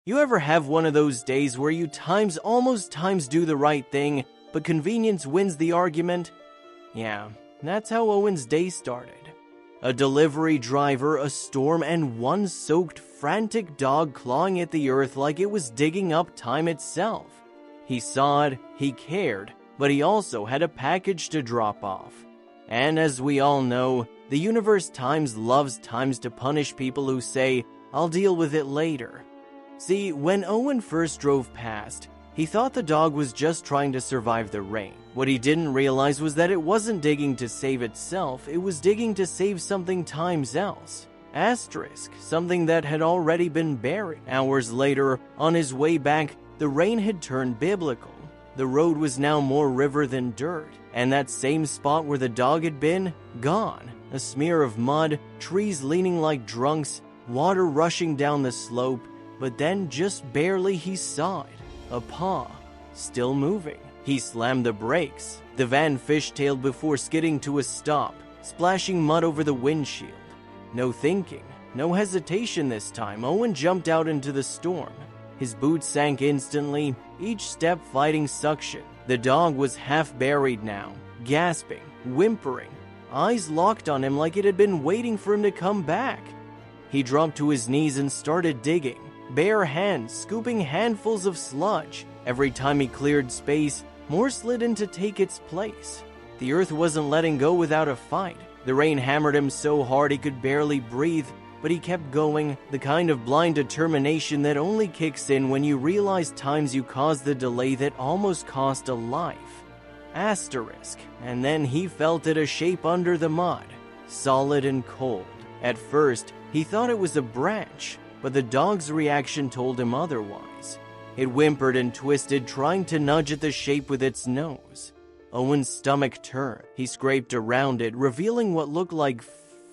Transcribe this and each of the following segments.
You ever have one of those days where you almost times do the right thing, but convenience wins the argument? Yeah, that's how Owen's day started. A delivery driver, a storm, and one soaked, frantic dog clawing at the earth like it was digging up time itself. He saw it, he cared, but he also had a package to drop off. And as we all know, the universe loves to punish people who say, "I'll deal with it later." See, when Owen first drove past, he thought the dog was just trying to survive the rain. What he didn't realize was that it wasn't digging to save itself, it was digging to save something else. Something that had already been buried. Hours later, on his way back, the rain had turned biblical. The road was now more river than dirt, and that same spot where the dog had been, gone. A smear of mud, trees leaning like drunks, water rushing down the slope, but then just barely he saw it. A paw, still moving. He slammed the brakes. The van fishtailed before skidding to a stop, splashing mud over the windshield. No thinking, no hesitation this time. Owen jumped out into the storm. His boots sank instantly, each step fighting suction. The dog was half buried now, gasping, whimpering, eyes locked on him like it had been waiting for him to come back. He dropped to his knees and started digging, bare hands scooping handfuls of sludge. Every time he cleared space, more slid in to take its place. The earth wasn't letting go without a fight. The rain hammered him so hard he could barely breathe, but he kept going, the kind of blind determination that only kicks in when you realize times you caused the delay that almost cost a life. And then he felt it, a shape under the mud, solid and cold. At first, he thought it was a branch, but the dog's reaction told him otherwise. It whimpered and twisted, trying to nudge at the shape with its nose. Owen's stomach turned. He scraped around it, revealing what looked like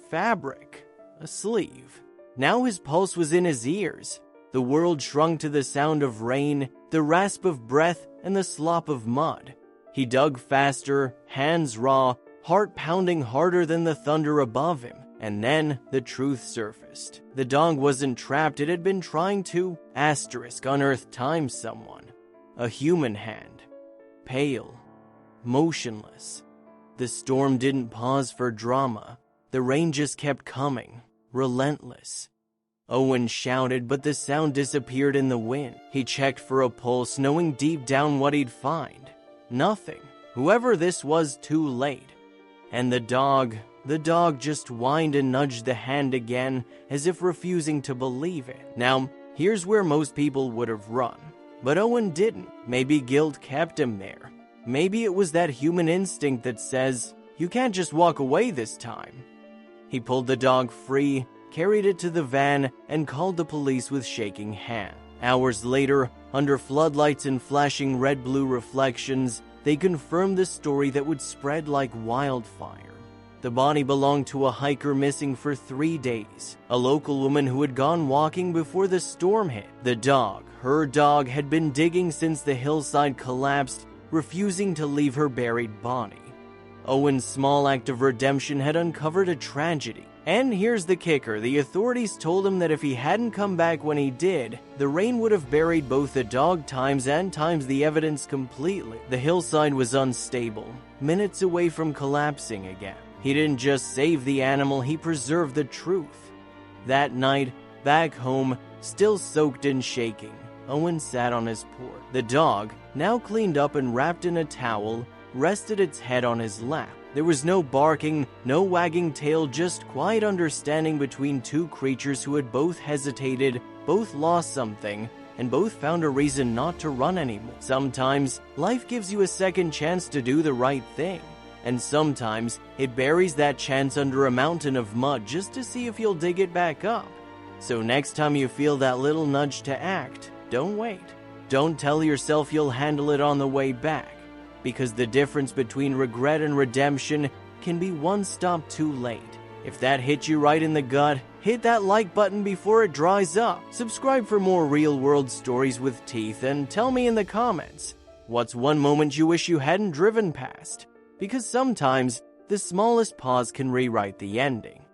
fabric, a sleeve. Now his pulse was in his ears. The world shrunk to the sound of rain, the rasp of breath, and the slop of mud. He dug faster, hands raw, heart pounding harder than the thunder above him. And then the truth surfaced. The dog wasn't trapped, it had been trying to unearth someone. A human hand. Pale. Motionless. The storm didn't pause for drama. The rain just kept coming. Relentless. Owen shouted, but the sound disappeared in the wind. He checked for a pulse, knowing deep down what he'd find. Nothing. Whoever this was, too late. And the dog just whined and nudged the hand again, as if refusing to believe it. Now, here's where most people would have run. But Owen didn't. Maybe guilt kept him there. Maybe it was that human instinct that says, you can't just walk away this time. He pulled the dog free, carried it to the van, and called the police with shaking hand. Hours later, under floodlights and flashing red-blue reflections, they confirmed the story that would spread like wildfire. The body belonged to a hiker missing for 3 days, a local woman who had gone walking before the storm hit. Her dog, had been digging since the hillside collapsed, refusing to leave her buried body. Owen's small act of redemption had uncovered a tragedy. And here's the kicker, the authorities told him that if he hadn't come back when he did, the rain would have buried both the dog and the evidence completely. The hillside was unstable, minutes away from collapsing again. He didn't just save the animal, he preserved the truth. That night, back home, still soaked and shaking, Owen sat on his porch. The dog, now cleaned up and wrapped in a towel, rested its head on his lap. There was no barking, no wagging tail, just quiet understanding between two creatures who had both hesitated, both lost something, and both found a reason not to run anymore. Sometimes, life gives you a second chance to do the right thing. And sometimes, it buries that chance under a mountain of mud just to see if you'll dig it back up. So next time you feel that little nudge to act, don't wait. Don't tell yourself you'll handle it on the way back. Because the difference between regret and redemption can be one stop too late. If that hit you right in the gut, hit that like button before it dries up. Subscribe for more real-world stories with teeth, and tell me in the comments, what's one moment you wish you hadn't driven past? Because sometimes, the smallest pause can rewrite the ending.